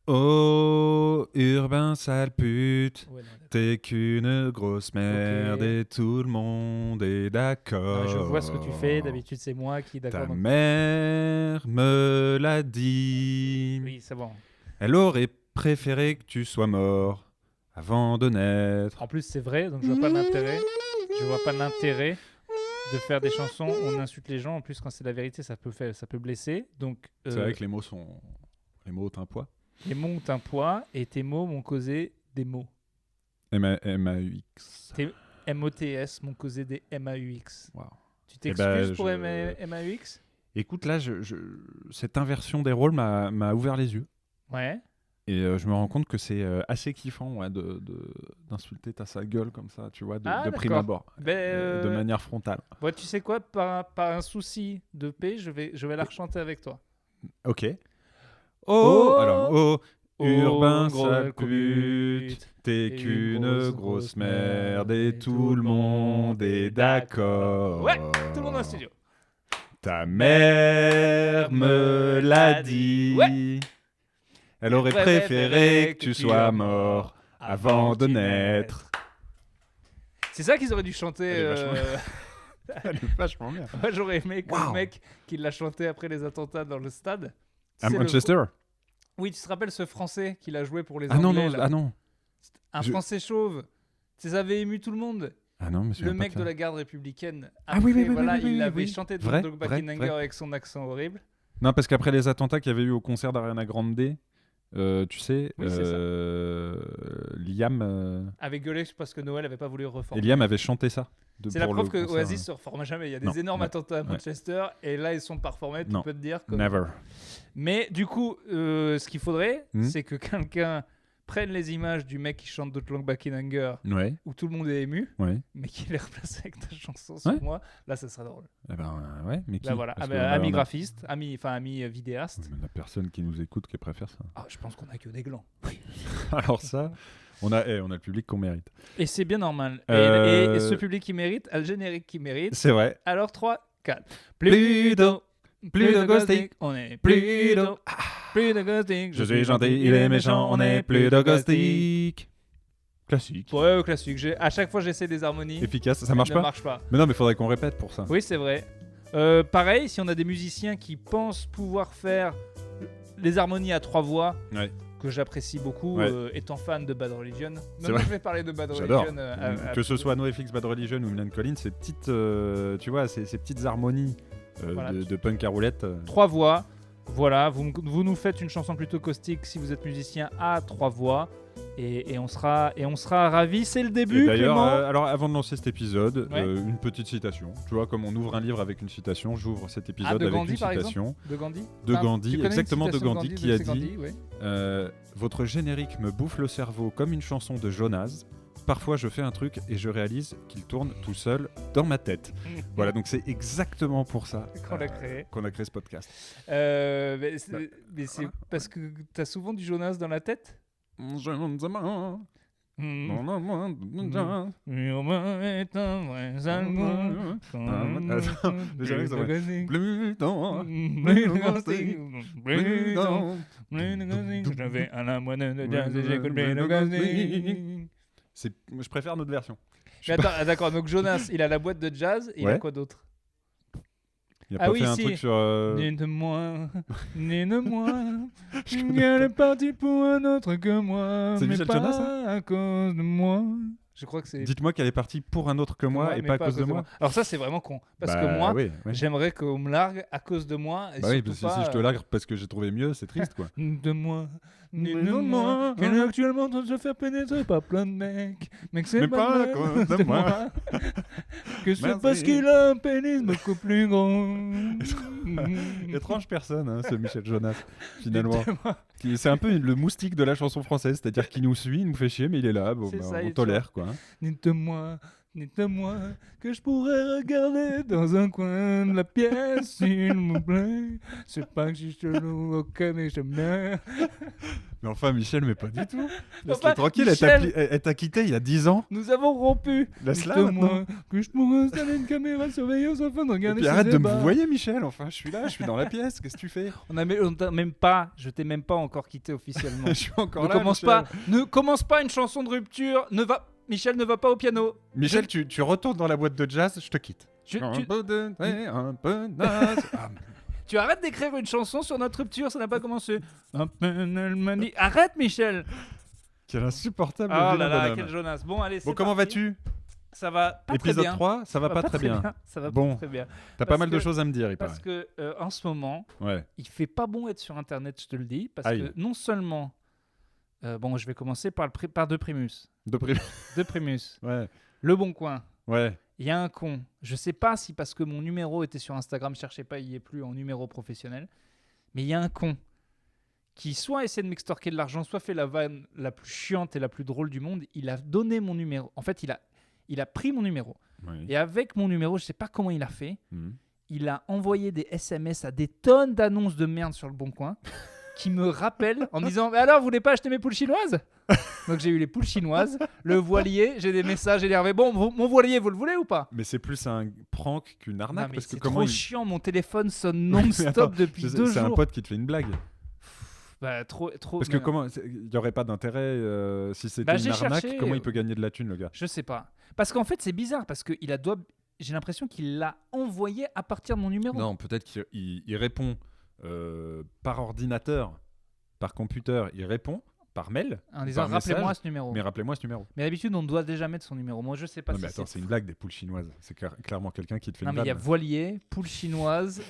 Oh, urbain sale pute, Ouais, non, t'es qu'une grosse merde Ok. et tout le monde est d'accord. non, je vois ce que tu fais. D'habitude, c'est moi qui, Ta d'accord. Donc... mère me l'a dit. Oui, c'est bon. Elle aurait préféré que tu sois mort avant de naître. En plus, c'est vrai, donc je vois pas l'intérêt. Je vois pas l'intérêt de faire des chansons où on insulte les gens. En plus, quand c'est la vérité, ça peut blesser. Donc, C'est vrai que les mots ont un poids. les mots ont un poids et tes mots m'ont causé des mots. M-A-U-X. MOTS m'ont causé des MAUX. Wow. Tu Eh t'excuses ben, pour MAUX? Écoute, là, cette inversion des rôles m'a ouvert les yeux. Ouais. Et je me rends compte que c'est assez kiffant ouais, d'insulter ta sale gueule comme ça, tu vois, de prime d'accord. abord, de manière frontale. Ouais, tu sais quoi, par un souci de paix, je vais la rechanter avec toi. Ok. Oh, alors, urbain gros sale pute, t'es qu'une grosse merde et tout le monde est d'accord. Ouais, tout le monde dans le studio. Ta mère me l'a dit. Ouais. Elle aurait préféré que tu sois mort avant de naître. C'est ça qu'ils auraient dû chanter. Elle est vachement- Elle est vachement bien. Moi, j'aurais aimé que Wow. le mec qui l'a chanté après les attentats dans le stade. À c'est le- Manchester. Oui, tu te rappelles ce Français qui l'a joué pour les Ah non, Anglais non, là ah non. Un Je- Français chauve. Ça avait ému tout le monde. Ah non, mais je Le viens pas mec ça. de la garde républicaine. Ah oui, oui, oui, voilà, oui, oui, il oui, l'avait oui. chanté Vrai, Doug vrai, Buckingham vrai. avec son accent horrible. Non, parce qu'après les attentats qu'il y avait eu au concert d'Ariana Grande, tu sais, Oui, c'est ça. Liam, Avait gueulé parce que Noël avait pas voulu et reformer. Liam avait chanté ça. C'est la pour preuve le que concert, Oasis se reforme jamais. Il y a des Non, énormes ouais, attentats à ouais. Manchester et là ils sont pas reformés. Tu Non. peux te dire que. Never. Mais du coup, ce qu'il faudrait, Hmm. c'est que quelqu'un prenne les images du mec qui chante Don't Look Back in Anger Ouais, où tout le monde est ému, ouais. mais qui les replace avec ta chanson sur Ouais. moi. Là, ça serait drôle. Eh ben, ouais, mais qui Là, voilà. Parce Ami on a- graphiste, ami vidéaste. On a personne qui nous écoute qui préfère ça. Ah, je pense qu'on a que des glands. Alors ça, on a le public qu'on mérite. Et c'est bien normal. Euh, Et ce public qui mérite, a le générique qui mérite. C'est vrai. Alors 3, 4. Plus de ghosting, on est plus de- plus de ghosting. Je suis gentil, il est méchant, on est plus de ghosting. Classique. Ouais, classique. À chaque fois, j'essaie des harmonies. Efficace, ça marche ne pas marche pas. Mais non, mais faudrait qu'on répète pour ça. Oui, c'est vrai. Pareil, si on a des musiciens qui pensent pouvoir faire les harmonies à 3 voix, Ouais. que j'apprécie beaucoup, Ouais. Étant fan de Bad Religion. C'est Même vrai. je vais parler de Bad J'adore. Religion. Que ce soit NoFX, Bad Religion ou Milan Collins, ces petites, tu vois, ces petites harmonies Voilà. de punk à roulette. 3 voix. Voilà, vous nous faites une chanson plutôt caustique si vous êtes musicien à 3 voix. Et on sera ravis. C'est le début, Et d'ailleurs, Clément. alors avant de lancer cet épisode, Ouais. une petite citation. Tu vois, comme on ouvre un livre avec une citation, j'ouvre cet épisode de avec Gandhi, une par citation De Gandhi. de Ah, Gandhi, tu connais une exactement de citation Gandhi, qui a c'est dit Gandhi, ouais. Votre générique me bouffe le cerveau comme une chanson de Jonas. Parfois, je fais un truc et je réalise qu'il tourne tout seul dans ma tête. Voilà, donc c'est exactement pour ça Qu'on l'a créé. ce podcast. Mais c'est parce que t'as souvent du Jonas dans la tête. J'avais un amoureux de jazz et j'écoute bien le gazing. Je préfère notre version. Mais attends, d'accord, donc Jonas, il a la boîte de jazz et il a Ouais. quoi d'autre? Il a Ah pas oui, fait un si. truc sur. Dites-moi, qu'elle est partie pour un autre que moi, C'est mais Michel pas Jonas, ça à cause de moi. Je crois que c'est... Dites-moi qu'elle est partie pour un autre que moi et mais pas à cause de moi. Alors ça, c'est vraiment con. Parce Bah, que moi, oui, oui. j'aimerais qu'on me largue à cause de moi. Et Bah oui, surtout parce que pas, si je te largue parce que j'ai trouvé mieux, c'est triste quoi. de moi, Mais de de moi, moi, qu'elle est actuellement en train de se faire pénétrer par plein de mecs. Mais que c'est Mais pas, pas à le cause même de moi. Que c'est Merci. parce qu'il a un pénis beaucoup plus grand. Étrange personne, hein, ce Michel Jonas, finalement. Dites-moi. C'est un peu le moustique de la chanson française, c'est-à-dire qu'il nous suit, il nous fait chier, mais il est là, bon, C'est bah, ça, il on est tolère quoi. hein. Dites-moi que je pourrais regarder dans un coin de la pièce, s'il vous plaît. C'est pas que je suis chelou, ok, mais j'aime bien. Mais enfin, Michel, mais pas du tout. Laisse-la Enfin, tranquille, Michel. elle t'a quitté il y a 10 ans. Nous avons rompu. Laisse-la Dites-moi maintenant. que je pourrais installer une caméra de surveillance afin de Et regarder puis ces arrête de me débats. vous voyez, Michel. Enfin, je suis là, je suis dans la pièce. Qu'est-ce que tu fais? On t'a même pas, je t'ai même pas encore quitté officiellement. Je suis encore Ne là. commence Michel. pas, ne commence pas une chanson de rupture. Michel ne va pas au piano. Michel, tu retournes dans la boîte de jazz, je te quitte. Tu- un tu- peu de... un peu naze. Ah, Tu arrêtes d'écrire une chanson sur notre rupture, ça n'a pas commencé. Un peu Nelmani. Arrête, Michel. quel insupportable Oh vilain là là, bonhomme. quel Jonas. Bon, allez, c'est Bon, comment parti. vas-tu? Ça va pas très Épisode bien. 3, ça va pas très bien. Ça va Bon. pas très bien. T'as pas Parce mal de que- choses à me dire, il Parce paraît. que en ce moment, Ouais. il fait pas bon être sur Internet, je te le dis, parce Aïe. que non seulement, bon, je vais commencer par deux Primus, De prix. deux Primus, Ouais. Le Bon Coin. Ouais. Il y a un con. Je sais pas si parce que mon numéro était sur Instagram, cherchez pas, il y est plus en numéro professionnel, mais il y a un con qui soit essaie de m'extorquer de l'argent, soit fait la vanne la plus chiante et la plus drôle du monde. Il a donné mon numéro. En fait, il a pris mon numéro. Oui. Et avec mon numéro, je sais pas comment il a fait. Mhm. Il a envoyé des SMS à des tonnes d'annonces de merde sur le Bon Coin qui me rappellent en me disant mais alors, vous voulez pas acheter mes poules chinoises? Donc j'ai eu les poules chinoises, le voilier, j'ai des messages énervés. Bon, mon voilier, vous le voulez ou pas? Mais c'est plus un prank qu'une Non, arnaque mais parce que c'est comment trop il... chiant, mon téléphone sonne Mais attends, non-stop depuis 2 c'est un jours. pote qui te fait une blague. Bah, trop. Parce que mais- comment il y aurait pas d'intérêt si c'était Bah, une j'ai arnaque, cherché, comment il peut gagner de la thune le gars? Je sais pas. Parce qu'en fait, c'est bizarre parce que j'ai l'impression qu'il l'a envoyé à partir de mon numéro. Non, peut-être qu'il répond par ordinateur, par computer, il répond par mail, En disant par rappelez-moi message, ce numéro. mais rappelez-moi ce numéro. Mais d'habitude, on doit déjà mettre son numéro. Moi, je sais pas Non si mais attends, c'est une blague des poules chinoises. C'est clairement quelqu'un qui te fait Non, une mais il y a vanne. voilier, poule chinoise.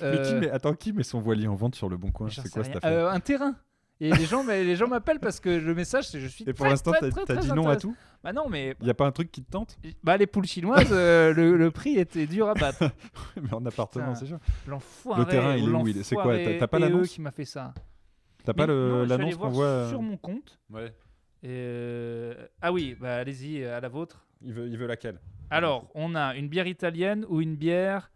Qui met son voilier en vente sur le bon coin? j'en C'est sais quoi rien. cette affaire? Un terrain. Et les gens m'appellent parce que le message, c'est je suis. Et pour très, l'instant, très, t'as très, dit très non à intéressé. tout? Bah non, mais Il y a pas un truc qui te tente? bah les poules chinoises, le prix était dur à battre. Mais en appartement, Putain. c'est sûr. L'enfoiré. Le terrain, il est ou où? C'est quoi? l'enfoiré T'as pas et l'annonce? eux qui m'a fait ça. T'as pas Mais non, je suis allé l'annonce voir qu'on voit? sur mon compte. Ouais. Ah oui, bah allez-y, à la vôtre. Il veut laquelle? Alors, on a une bière italienne ou une bière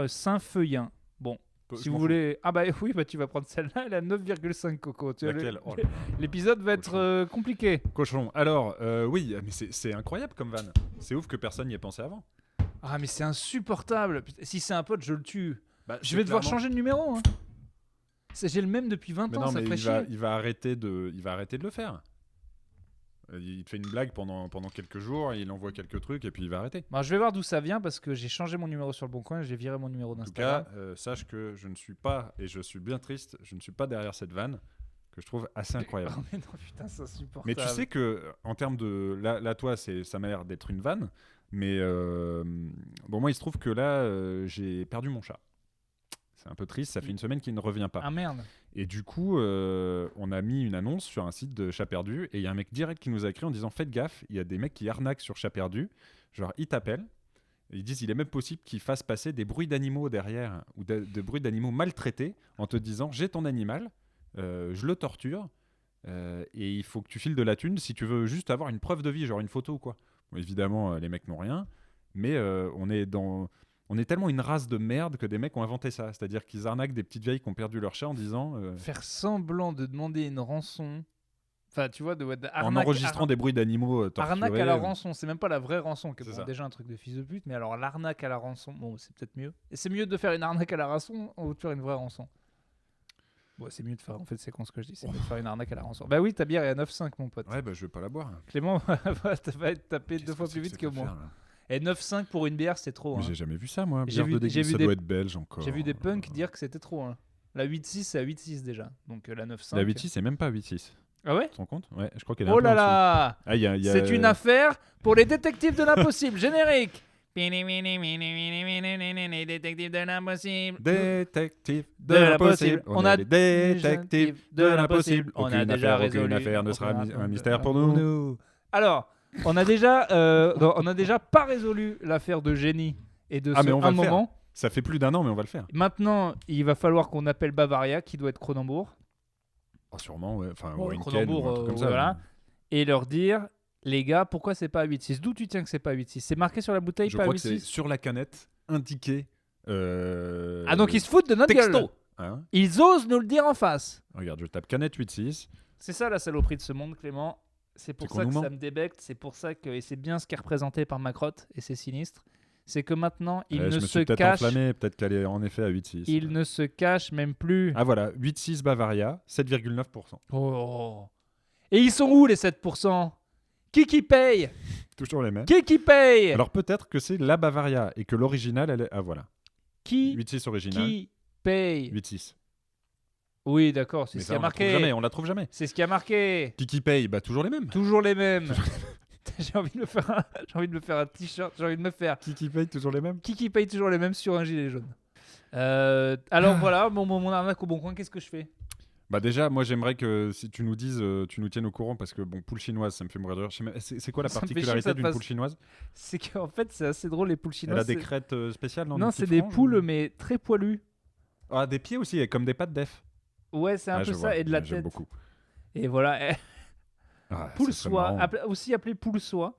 Saint-Feuillin. Bon, si vous voulez... Ah bah oui, bah tu vas prendre celle-là, elle a 9,5 coco. Tu vois, Laquelle? Oh là là. L'épisode va être compliqué. Cochon. Alors, oui, mais c'est incroyable comme vanne. C'est ouf que personne n'y ait pensé avant. Ah mais c'est insupportable. Putain, si c'est un pote, je le tue. Bah, Je vais devoir changer de numéro. Hein. J'ai le même depuis 20 Mais ans, non, ça mais ferait chier. il va arrêter de le faire. Il te fait une blague pendant quelques jours, il envoie quelques trucs et puis il va arrêter. Bon, je vais voir d'où ça vient parce que j'ai changé mon numéro sur le Bon Coin et j'ai viré mon numéro En tout d'Instagram. cas, sache que je ne suis pas, et je suis bien triste, je ne suis pas derrière cette vanne que je trouve assez incroyable. Oh, mais non, putain, c'est insupportable. Mais tu sais que en termes de là toi ça m'a l'air d'être une vanne, mais bon moi il se trouve que là j'ai perdu mon chat. C'est un peu triste, ça fait une semaine qu'il ne revient pas. Ah merde. Et du coup, on a mis une annonce sur un site de Chat Perdu et il y a un mec direct qui nous a écrit en disant faites gaffe, il y a des mecs qui arnaquent sur Chat Perdu. Genre ils t'appellent et ils disent il est même possible qu'ils fassent passer des bruits d'animaux derrière ou de bruits d'animaux maltraités en te disant j'ai ton animal, je le torture et il faut que tu files de la thune si tu veux juste avoir une preuve de vie, genre une photo ou quoi. Bon, évidemment, les mecs n'ont rien, mais on est tellement une race de merde que des mecs ont inventé ça. C'est-à-dire qu'ils arnaquent des petites vieilles qui ont perdu leur chat en disant... Faire semblant de demander une rançon. Enfin, tu vois, en enregistrant des bruits d'animaux torturés. Arnaque à la rançon, c'est même pas la vraie rançon, qui C'est est ça. déjà un truc de fils de pute, mais alors l'arnaque à la rançon, bon, c'est peut-être mieux. Et c'est mieux de faire une arnaque à la rançon ou de faire une vraie rançon. Bon, c'est mieux de faire, en fait, c'est con ce que je dis, c'est mieux de faire une arnaque à la rançon. Bah oui, ta bière est à 9,5, mon pote. Ouais, bah je vais pas la boire. Clément va être tapé Qu'est-ce 2 fois que plus c'est vite que que cette moi. affaire, là? Et 9,5 pour une bière, c'est trop. Mais Hein. j'ai jamais vu ça, moi. J'ai Bière vu- de j'ai dégueu, vu ça des- doit être belge encore. J'ai vu des punks dire que c'était trop. Hein. La 8,6, c'est à 8,6 déjà. Donc la 9,5. La 8.6, c'est même pas 8.6. Ah ouais? Tu te rends compte? Ouais, je crois qu'elle est un Oh peu là en dessous. là! Ah, il y a- C'est une affaire pour les détectives de l'impossible. Générique! Les détectives de l'impossible. Détective De l'impossible. On a des détectives de l'impossible. On a Aucune déjà affaire, résolu. aucune affaire ne sera un mystère pour nous. Alors, on a déjà pas résolu l'affaire de Génie et de Ah, mais on va un le faire. moment. Ça fait plus d'un an, mais on va le faire. Maintenant, il va falloir qu'on appelle Bavaria, qui doit être Cronenbourg, Oh, sûrement, ouais. Enfin, Ouais, ou Heineken, Cronenbourg, ou un truc comme ça. voilà. et leur dire, les gars, pourquoi c'est pas à 8,6? D'où tu tiens que c'est pas à 8,6? C'est marqué sur la bouteille, Je pas à crois que c'est 8,6? sur la canette indiqué. Ah, donc ils se foutent de notre texto. gueule. Hein Ils osent nous le dire en face. Regarde, je tape canette 8-6. C'est ça la saloperie de ce monde, Clément. C'est pour C'est qu'on ça nous que ment. ça me débecte. C'est pour ça que, et c'est bien ce qui est représenté par ma crotte, et c'est sinistre, c'est que maintenant, il Je ne me se suis peut-être cache, enflammé, peut-être qu'elle est en effet à 8-6. il ne se cache même plus. Ah voilà, 8-6 Bavaria, 7,9%. Oh. Et ils sont où les 7%? Qui paye? Toujours les mêmes. Qui paye? Alors peut-être que c'est la Bavaria et que l'original, elle est... Ah voilà, Qui 8-6 original, paye? 8-6. Oui, d'accord, c'est Mais ce ça, qui a on la trouve marqué. jamais, on la trouve jamais. C'est ce qui a marqué. Qui paye? Bah toujours les mêmes. Toujours les mêmes. J'ai envie de me faire un t-shirt. J'ai envie de me faire Qui paye? Toujours les mêmes. qui paye toujours les mêmes sur un gilet jaune. Alors voilà, mon arnaque au bon coin, qu'est-ce que je fais? Bah déjà, moi j'aimerais que si tu nous dises, tu nous tiennes au courant parce que bon, poule chinoise, ça me fait mourir de rire. C'est quoi la Ça me fait chier que particularité ça te d'une fasse- poule chinoise? C'est qu'en fait, c'est assez drôle les poules Elle a chinoises. des crêtes spéciales, non? Non, Une c'est petite des frange, poules, ou- mais très poilues. Ah, des pieds aussi, comme des pattes d'œuf. Ouais, c'est un Ah, peu je ça, vois, et de la j'aime tête. beaucoup. Et voilà, Ah, poule ça serait soie, marrant. aussi appelée poule soie.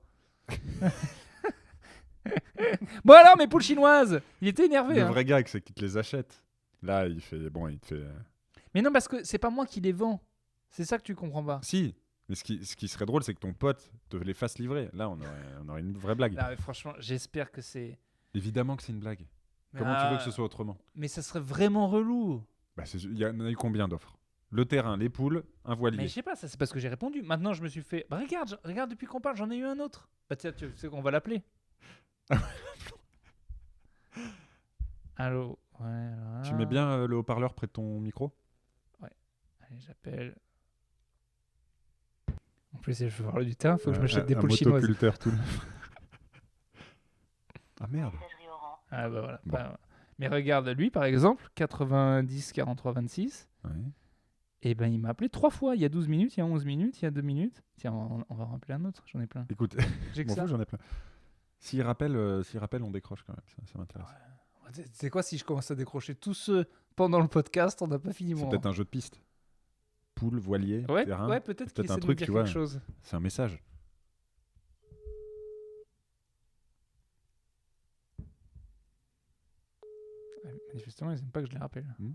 Bon alors, mes poules chinoises, il était énervé. Le Hein. vrai gag, c'est qu'il te les achète. Là, il fait. Bon, il te fait. Mais non, parce que c'est pas moi qui les vends. C'est ça que tu comprends pas. Si, mais ce qui serait drôle, c'est que ton pote te les fasse livrer. Là, on aurait une vraie blague. Non, mais franchement, j'espère que c'est. Évidemment que c'est une blague. Mais Comment tu veux que ce soit autrement? Mais ça serait vraiment relou. Bah, il y en a eu combien d'offres? Le terrain, les poules, un Mais voilier. je sais pas, ça c'est parce que j'ai répondu. Maintenant, je me suis fait. Bah regarde depuis qu'on parle, j'en ai eu un autre. Bah tiens, tu sais qu'on va l'appeler. Allô. Ouais. Voilà. Tu mets bien le haut-parleur près de ton micro? Allez, j'appelle. En plus, je veux voir du terrain, faut que je Un- m'achète des un poules chinoises. motoculteur tout neuf. Ah merde. Ah bah voilà. Bon. Bah, mais regarde, lui par exemple, 90 43 26. Ouais. Et ben il m'a appelé 3 fois. Il y a 12 minutes, il y a 11 minutes, il y a 2 minutes. Tiens, on va rappeler un autre, j'en ai plein. Écoute, J'ai que m'en ça. fous, j'en ai plein. S'il rappelle, on décroche quand même. Ça m'intéresse. C'est quoi si je commence à décrocher tous ceux pendant le podcast, on n'a pas fini C'est mon. peut-être un jeu de piste. Poule, voilier, Ouais, terrain. ouais, peut-être qu'il peut-être un essaie de me truc, dire tu quelque vois. chose. C'est un message. Ouais, manifestement, ils n'aiment pas que je les rappelle. Hmm.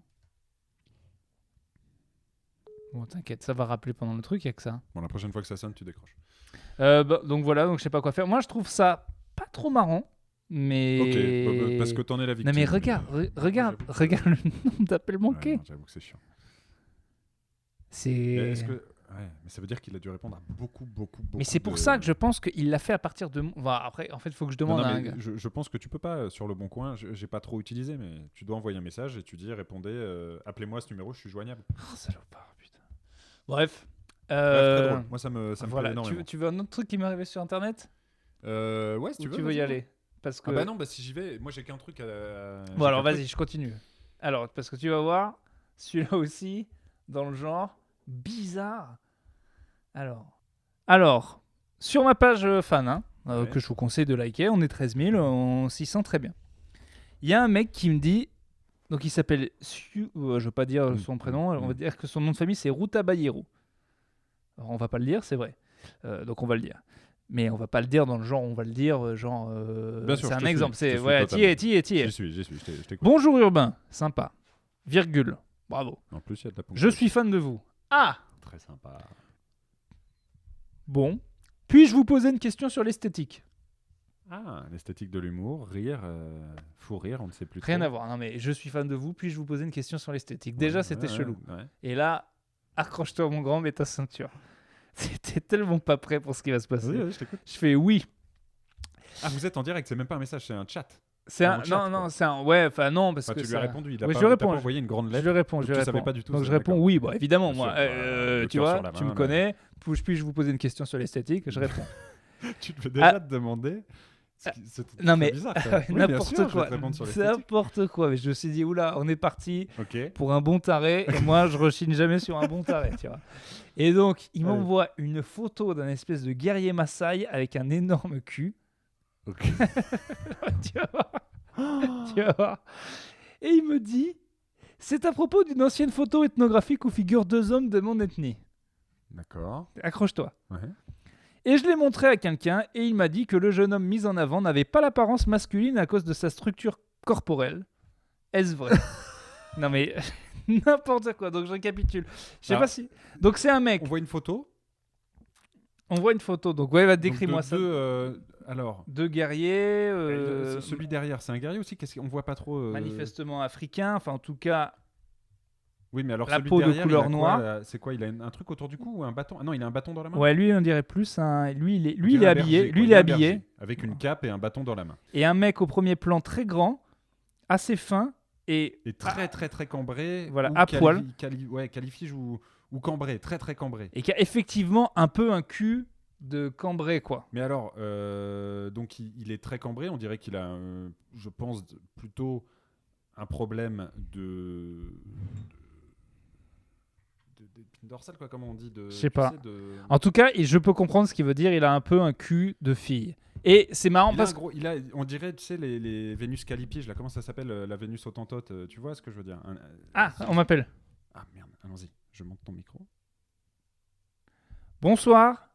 Bon, t'inquiète, ça va rappeler pendant le truc, il y a que ça. Bon, la prochaine fois que ça sonne, tu décroches. Donc voilà, donc je sais pas quoi faire. Moi, je trouve ça pas trop marrant, mais. Ok, parce que t'en es la victime. Non mais regarde, regarde le nombre d'appels Ouais, manqués. non, j'avoue que c'est chiant. Mais C'est. est-ce que... Ouais, mais ça veut dire qu'il a dû répondre à beaucoup. Mais c'est pour ça que je pense qu'il l'a fait à partir de. Enfin, après, en fait, il faut que je Non, demande non, à un mais gars. je pense que tu peux pas sur le bon coin. J'ai pas trop utilisé, mais tu dois envoyer un message et tu dis répondez, appelez-moi à ce numéro, je suis joignable. Oh, salopard, putain. Bref. Bref, très drôle. Moi, ça me Voilà. plaît énormément. Tu veux un autre truc qui m'est arrivé sur internet? Ouais, si Ou tu veux. tu veux y vas-y. aller? Parce que. Ah bah non, bah si j'y vais, moi j'ai qu'un truc à. Bon, alors vas-y, je continue. Alors, parce que tu vas voir, celui-là aussi, dans le genre, bizarre. Alors sur ma page fan, hein, Ouais. que je vous conseille de liker, on est 13 000, on s'y sent très bien. Il y a un mec qui me dit, donc il s'appelle, je veux pas dire son prénom, on va dire que son nom de famille c'est Ruta Bayeru. Alors, on va pas le dire, c'est vrai. Donc on va le dire. Mais on va pas le dire dans le genre, on va le dire genre. Bien sûr, c'est je un te suis, exemple. je te C'est suis ouais, totalement. t'y es. J'y suis, je t'écoute. Bonjour Urbain, sympa. Virgule. Bravo. En plus, il y a de la ponctuation. Je suis fan de vous. Ah. Très sympa. Bon. Puis-je vous poser une question sur l'esthétique? Ah, l'esthétique de l'humour, rire, fou rire, on ne sait plus Rien trop. à voir. Non mais je suis fan de vous. Puis-je vous poser une question sur l'esthétique? Déjà, Ouais, c'était ouais, chelou. ouais. Et là, accroche-toi mon grand, mets ta ceinture. C'était tellement pas prêt pour ce qui va se passer. Oui, je t'écoute. Je fais oui. Ah, vous êtes en direct, c'est même pas un message, c'est un chat. C'est Ah, un. en chat, Non, quoi. c'est un. Ouais, enfin non, parce Enfin, que tu lui ça- as répondu, il a Oui, pas, je lui il t'a réponds, pas envoyé une grande Je lettre. lui réponds, Donc je lui tu réponds. savais pas du tout Donc ça, je réponds d'accord. oui, bon évidemment, Bien moi, sûr, le tu cœur vois, sur la tu main, me là. connais, puis-je vous poser une question sur l'esthétique? Je réponds. Tu te fais déjà te demander. Non, c'est mais bizarre, quand même. Oui, bien n'importe sûr, je vais quoi, te répondre sur l'esthétique. n'importe quoi. Mais je me suis dit, oula, on est parti Ok. pour un bon taré, et moi je rechigne jamais sur un bon taré, tu vois. Et donc, il Allez. m'envoie une photo d'un espèce de guerrier Maasai avec un énorme cul. Ok. Tu vas voir. Tu vas voir. Et il me dit, c'est à propos d'une ancienne photo ethnographique où figurent 2 hommes de mon ethnie. D'accord. Accroche-toi. Ouais. Et je l'ai montré à quelqu'un et il m'a dit que le jeune homme mis en avant n'avait pas l'apparence masculine à cause de sa structure corporelle. Est-ce vrai? Non mais N'importe quoi. Donc je récapitule. Je sais Alors, pas si. Donc c'est un mec. On voit une photo. On voit une photo. Donc ouais, Donc, décris-moi ça. Alors, Deux guerriers. celui derrière, c'est un guerrier aussi. Qu'est-ce qu'on voit pas trop Manifestement africains. Enfin, en tout cas. Oui, mais alors La celui peau de derrière, couleur il a quoi, noire. là c'est quoi? Il a un truc autour du cou ou un bâton? Ah non, il a un bâton dans la main. Ouais, lui, on dirait plus un. Lui, On il dirait est un habillé. berger, quoi. Lui, il est est un habillé. berger, avec une cape et un bâton dans la main. Et un mec au premier plan très grand, assez fin et. Et très très très cambré. Voilà, ou à poil. Califige ou cambré, très très cambré. Et qui a effectivement un peu un cul de cambré, quoi. Mais alors, donc il est très cambré. On dirait qu'il a, je pense, plutôt un problème d'épine dorsale, quoi. Comment on dit Je sais pas. En tout cas, je peux comprendre ce qu'il veut dire. Il a un peu un cul de fille. Et c'est marrant parce que. On dirait, tu sais, les Vénus calipiges, là, comment ça s'appelle, la Vénus autantote, tu vois ce que je veux dire? Ah, on m'appelle. Ah merde, allons-y, je monte ton micro. Bonsoir.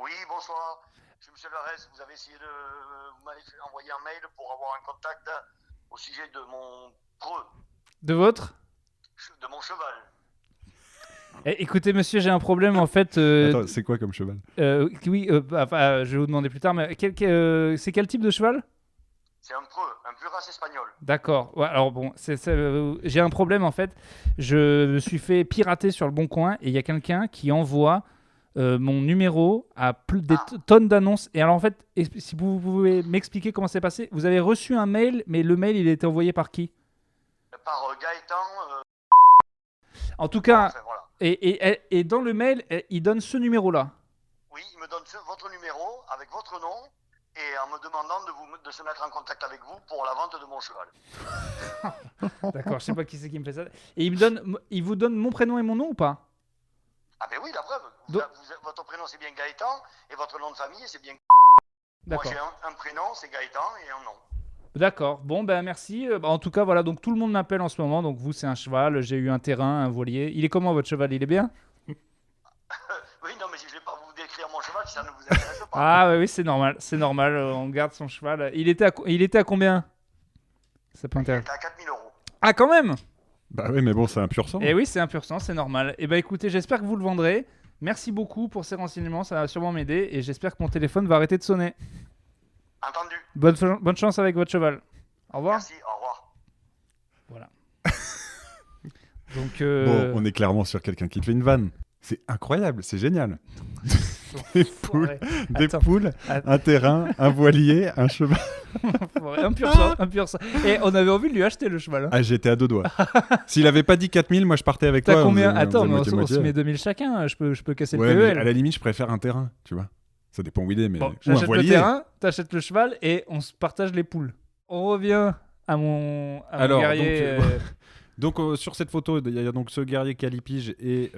Oui, bonsoir. Je suis M. Larès. Vous avez essayé vous m'avez envoyé un mail pour avoir un contact au sujet de mon preux, De votre de mon cheval. Écoutez, monsieur, j'ai un problème en fait. Attends, c'est quoi comme cheval? Oui, je vais vous demander plus tard, mais c'est quel type de cheval? C'est un preux, un pur race espagnol. D'accord. Ouais, alors bon, j'ai un problème en fait. Je me suis fait pirater sur le Bon Coin et il y a quelqu'un qui envoie mon numéro à des tonnes d'annonces. Et alors en fait, si vous pouvez m'expliquer comment c'est passé, vous avez reçu un mail, mais le mail il a été envoyé par qui? Par Gaëtan. En tout cas, Enfin, voilà. et dans le mail, il donne ce numéro-là. Oui, il me donne votre numéro avec votre nom et en me demandant de se mettre en contact avec vous pour la vente de mon cheval. D'accord, je sais pas qui c'est qui me fait ça. Et il vous donne mon prénom et mon nom ou pas? Ah ben oui, la preuve. Votre prénom c'est bien Gaëtan et votre nom de famille c'est bien. Moi D'accord. j'ai un prénom, c'est Gaëtan et un nom. D'accord. Bon, ben merci. En tout cas, voilà. Donc tout le monde m'appelle en ce moment. Donc vous, c'est un cheval. J'ai eu un terrain, un voilier. Il est comment votre cheval? Il est bien? Oui, non, mais je ne vais pas vous décrire mon cheval si ça ne vous intéresse pas. Ah oui, c'est normal. C'est normal. On garde son cheval. Il était à combien? Ça peut Il intéresser. est à 4 000 €. Ah, quand même. Bah oui, mais bon, c'est un pur sang. Eh oui, c'est un pur sang, c'est normal. Eh ben écoutez, j'espère que vous le vendrez. Merci beaucoup pour ces renseignements. Ça va sûrement m'aider. Et j'espère que mon téléphone va arrêter de sonner. Entendu. Bonne chance avec votre cheval. Au revoir. Merci, au revoir. Voilà. Donc, Bon, on est clairement sur quelqu'un qui te fait une vanne. C'est incroyable, c'est génial. Des poules, un terrain, un voilier, un cheval. Un pur sang. Et on avait envie de lui acheter le cheval. Hein. Ah, j'étais à 2 doigts. S'il avait pas dit 4000, moi je partais avec T'as toi. combien? On Attends, mais on moitié-moitié. se met 2000 chacun. Je peux casser Ouais, le mais PEL. à la limite, je préfère un terrain, tu vois. Ça dépend où il est, mais Bon, ou un j'achète le voilier. terrain, t'achètes le cheval et on se partage les poules. On revient à mon guerrier. Donc sur cette photo, il y a donc ce guerrier calipige et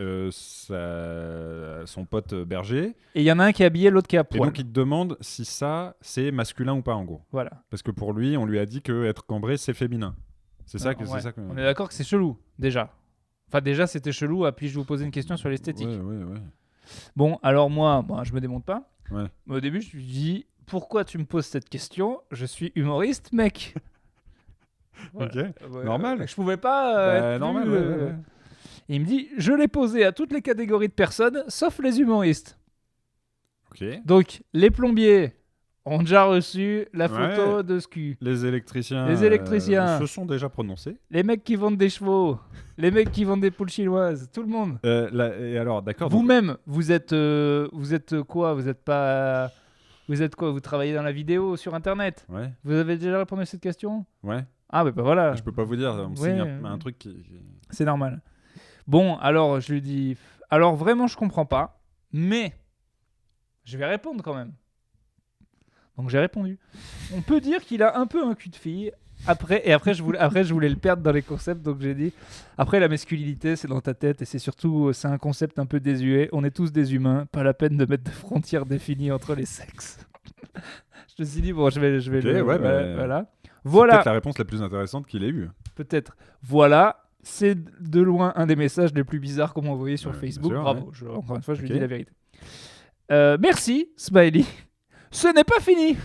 son pote berger. Et il y en a un qui est habillé, l'autre qui est à Et poil. donc il te demande si ça c'est masculin ou pas en gros. Voilà. Parce que pour lui, on lui a dit que être cambré c'est féminin. C'est ça que Ouais. c'est ça que. On est d'accord que c'est chelou, déjà. Enfin, déjà, c'était chelou. Puis-je vous poser une question sur l'esthétique? Ouais. Bon, alors moi, je me démonte pas. Ouais. Mais au début, je lui dis pourquoi tu me poses cette question? Je suis humoriste, mec. Ok. Ouais, Normal. je pouvais pas. Être normal. plus, Ouais. Et il me dit je l'ai posé à toutes les catégories de personnes, sauf les humoristes. Ok. Donc, les plombiers ont déjà reçu la photo Ouais. de ce cul. Les électriciens. Les se sont déjà prononcés. Les mecs qui vendent des chevaux, les mecs qui vendent des poules chinoises, tout le monde. Et alors, d'accord. donc- Vous-même, vous êtes quoi? Vous êtes pas. Vous êtes quoi? Vous travaillez dans la vidéo sur Internet? Ouais. Vous avez déjà répondu à cette question? Ouais. Ah, bah voilà. Je peux pas vous dire. On me Ouais. signe un truc qui. C'est normal. Bon, alors, je lui dis... Alors, vraiment, je comprends pas, mais je vais répondre quand même. Donc, j'ai répondu. On peut dire qu'il a un peu un cul de fille. Après, je voulais le perdre dans les concepts, donc j'ai dit... Après, la masculinité, c'est dans ta tête, et c'est un concept un peu désuet. On est tous des humains, pas la peine de mettre de frontières définies entre les sexes. Je me suis dit, bon, je vais Ok, ouais, bah, voilà. C'est Voilà. peut-être la réponse la plus intéressante qu'il ait eue. Peut-être. Voilà, c'est de loin un des messages les plus bizarres qu'on m'a envoyé sur Ouais, Facebook. bien sûr, Bravo, ouais. encore une fois, je lui Ok. dis la vérité. Merci, Smiley. Ce n'est pas fini.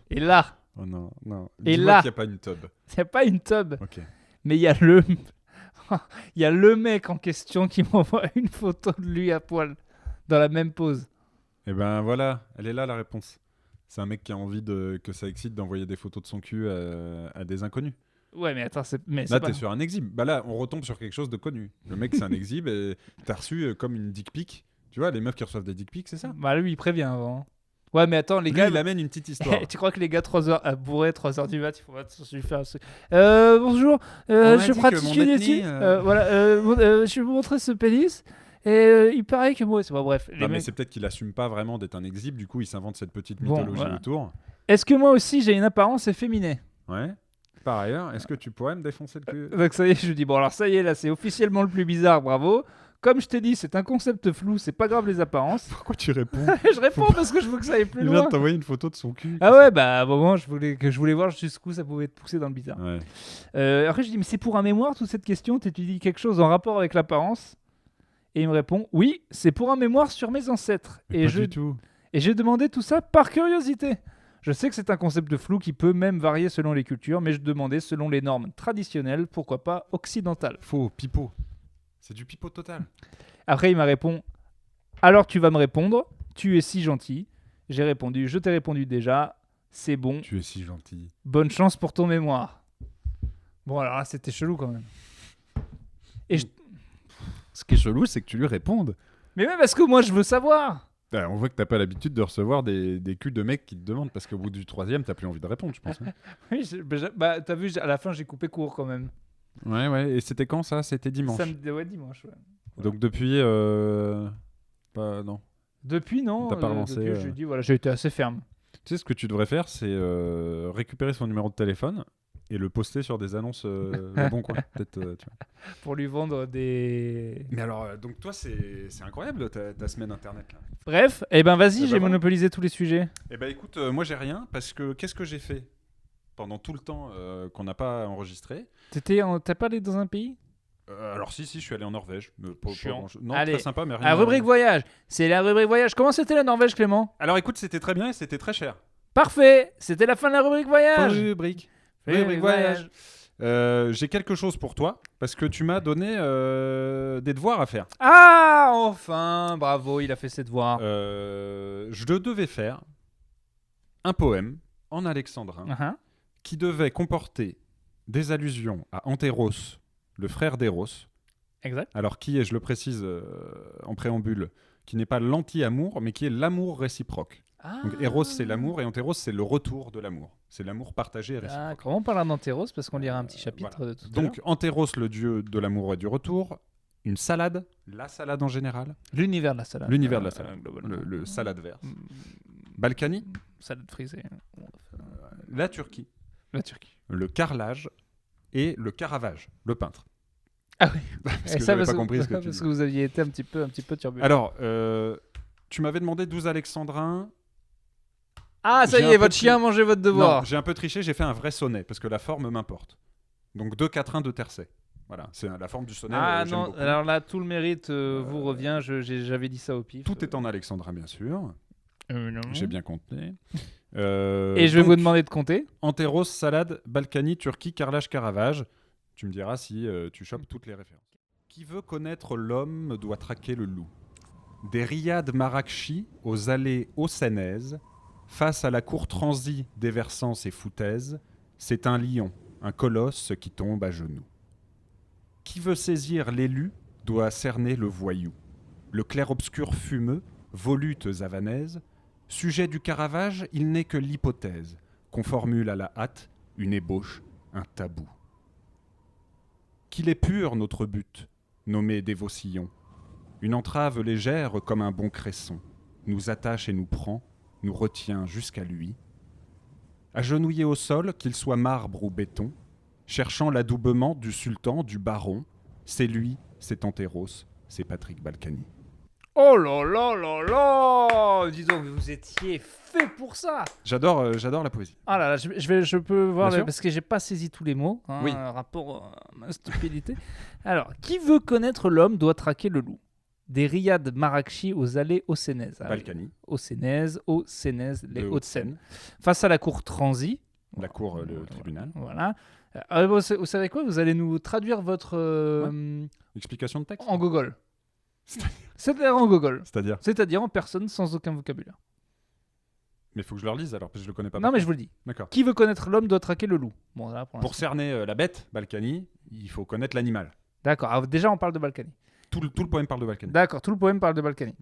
Et là, Oh non. Et Dis-moi là- qu'il n'y a pas une tub. il n'y a pas une tub, Ok. mais il y a le... Il y a le mec en question qui m'envoie une photo de lui à poil, dans la même pose. Et ben voilà, elle est là la réponse. C'est un mec qui a envie que ça excite d'envoyer des photos de son cul à des inconnus. Ouais, mais attends, mais Là, pas... t'es sur un exhibe. Bah là, on retombe sur quelque chose de connu. Le mec, c'est un exhibe et t'as reçu comme une dick pic. Tu vois, les meufs qui reçoivent des dick pics, c'est ça. Bah lui, il prévient avant. Ouais, mais attends, les Lui, gars... il amène une petite histoire. Tu crois que les gars 3h bourrés, 3h du mat, il faut lui faire un truc. Bonjour, je pratique une étude. Voilà, je vais vous montrer ce pénis. Et il paraît que moi, c'est pas bref. Non, mais c'est peut-être qu'il assume pas vraiment d'être un exhibe. Du coup, il s'invente cette petite Bon, mythologie voilà. autour. Est-ce que moi aussi j'ai une apparence efféminée? Ouais. Par ailleurs, est-ce que tu pourrais me défoncer le cul? Donc ça y est, je dis bon alors ça y est là, c'est officiellement le plus bizarre, bravo. Comme je t'ai dit, c'est un concept flou, c'est pas grave les apparences. Pourquoi tu réponds? Je réponds parce que je veux que ça aille plus Il vient loin. de t'envoyer une photo de son cul. Ah ouais, bah à un moment, je voulais voir jusqu'où ça pouvait te pousser dans le bizarre. Ouais. Après, je dis, mais c'est pour un mémoire toute cette question? T'étudies quelque chose en rapport avec l'apparence? Et il me répond, oui, c'est pour un mémoire sur mes ancêtres. Mais pas du tout. Et j'ai demandé tout ça par curiosité. Je sais que c'est un concept de flou qui peut même varier selon les cultures, mais je demandais selon les normes traditionnelles, pourquoi pas occidentales. Faux, pipeau. C'est du pipeau total. Après, il m'a répondu, alors tu vas me répondre, tu es si gentil. J'ai répondu, je t'ai répondu déjà, c'est bon, Tu es si gentil. bonne chance pour ton mémoire. Bon, alors là, c'était chelou quand même. Et Ce qui est chelou, c'est que tu lui répondes. Mais même parce que moi, je veux savoir. On voit que t'as pas l'habitude de recevoir des culs de mecs qui te demandent parce qu'au bout du 3e, t'as plus envie de répondre, je pense. Hein. Oui, bah, t'as vu, à la fin, j'ai coupé court quand même. Ouais. Et c'était quand ça? C'était dimanche. Ouais, dimanche, ouais. Donc depuis, non. Depuis, non. T'as pas relancé, Depuis, j'ai dit, voilà, j'ai été assez ferme. Tu sais ce que tu devrais faire, c'est récupérer son numéro de téléphone et le poster sur des annonces Le Bon Coin. Peut-être, tu vois. Pour lui vendre des... Mais alors, donc toi, c'est incroyable ta semaine internet là. Bref, eh ben vas-y, Eh ben j'ai voilà. monopolisé tous les sujets. Eh ben écoute, moi j'ai rien parce que qu'est-ce que j'ai fait pendant tout le temps qu'on n'a pas enregistré? T'as pas allé dans un pays? Alors si, je suis allé en Norvège. Pas Chiant. grand-chose. Non, Allez, très sympa, mais rien. La rubrique voyage. C'est la rubrique voyage. Comment c'était la Norvège, Clément? Alors écoute, c'était très bien et c'était très cher. Parfait. C'était la fin de la rubrique voyage. Rubrique. Rubrique voyage. J'ai quelque chose pour toi parce que tu m'as donné des devoirs à faire. Ah, enfin, bravo, il a fait ses devoirs. Je devais faire un poème en alexandrin Uh-huh. qui devait comporter des allusions à Antéros, le frère d'Eros. Exact. Alors qui est, je le précise en préambule, qui n'est pas l'anti-amour, mais qui est l'amour réciproque. Ah. Donc Eros, c'est l'amour, et Antéros, c'est le retour de l'amour. C'est l'amour partagé et réciproque. Ah, comment on parle d'Antéros? Parce qu'on lira un petit chapitre Voilà. de tout à l'heure. Donc Antéros, le dieu de l'amour et du retour, une salade, la salade en général, L'univers de la salade. l'univers de la salade, globalement. le salade vert. Mm, Balkany, Salade frisée. la Turquie, La Turquie. le carrelage et le caravage, le peintre. Ah oui. Parce Et que ça, j'avais pas compris ce que tu parce dis. que vous aviez été un petit peu turbulent. Alors, tu m'avais demandé 12 alexandrins. Ah, ça j'ai y un est, peu votre tri- chien a mangé votre devoir. Non, j'ai un peu triché, j'ai fait un vrai sonnet parce que la forme m'importe. Donc 2 quatrains de tercet. Voilà, c'est la forme du sonnet. Ah j'aime non, beaucoup. alors là, tout le mérite vous revient. J'avais dit ça au pif. Tout est en alexandrin, bien sûr. Non. J'ai bien compté. Et je vais vous demander de compter. Antéros, salade, Balkany, Turquie, carrelage, caravage. Tu me diras si tu chopes toutes les références. Qui veut connaître l'homme doit traquer le loup. Des riades Marrakchi aux allées haussannaises, face à la cour transie déversant ses foutaises, c'est un lion, un colosse qui tombe à genoux. Qui veut saisir l'élu doit cerner le voyou. Le clair-obscur fumeux, volutes havanaises, sujet du Caravage, il n'est que l'hypothèse, qu'on formule à la hâte, une ébauche, un tabou. Qu'il est pur notre but, nommé dévotion. Une entrave légère comme un bon cresson, nous attache et nous prend, nous retient jusqu'à lui. Agenouillé au sol, qu'il soit marbre ou béton, cherchant l'adoubement du sultan, du baron, c'est lui, c'est Antéros, c'est Patrick Balkany. Oh là là là là! Dis donc, vous étiez fait pour ça! J'adore la poésie. Ah là là, je peux voir, Bien sûr. parce que j'ai pas saisi tous les mots, hein, Oui. rapport à ma stupidité. Alors, qui veut connaître l'homme doit traquer le loup. Des riades Marrakchi aux allées haussannaises. Ah oui. Balkany, Haussannaises, les de Hauts-de-Seine. Haute-Seine, Face à la cour transie. la cour, le tribunal. Voilà. Vous savez quoi? Vous allez nous traduire votre Explication de texte. en gogol. C'est-à-dire C'est-à-dire en gogol. C'est-à-dire C'est-à-dire en personne sans aucun vocabulaire. Mais il faut que je le relise alors, parce que je le connais pas. Non, mais je vous le dis. D'accord. Qui veut connaître l'homme doit traquer le loup. Bon, là, pour Pour l'instant. cerner la bête, Balkany, il faut connaître l'animal. D'accord. Alors, déjà, on parle de Balkany. Tout le poème parle de Balkany. D'accord. Tout le poème parle de Balkany.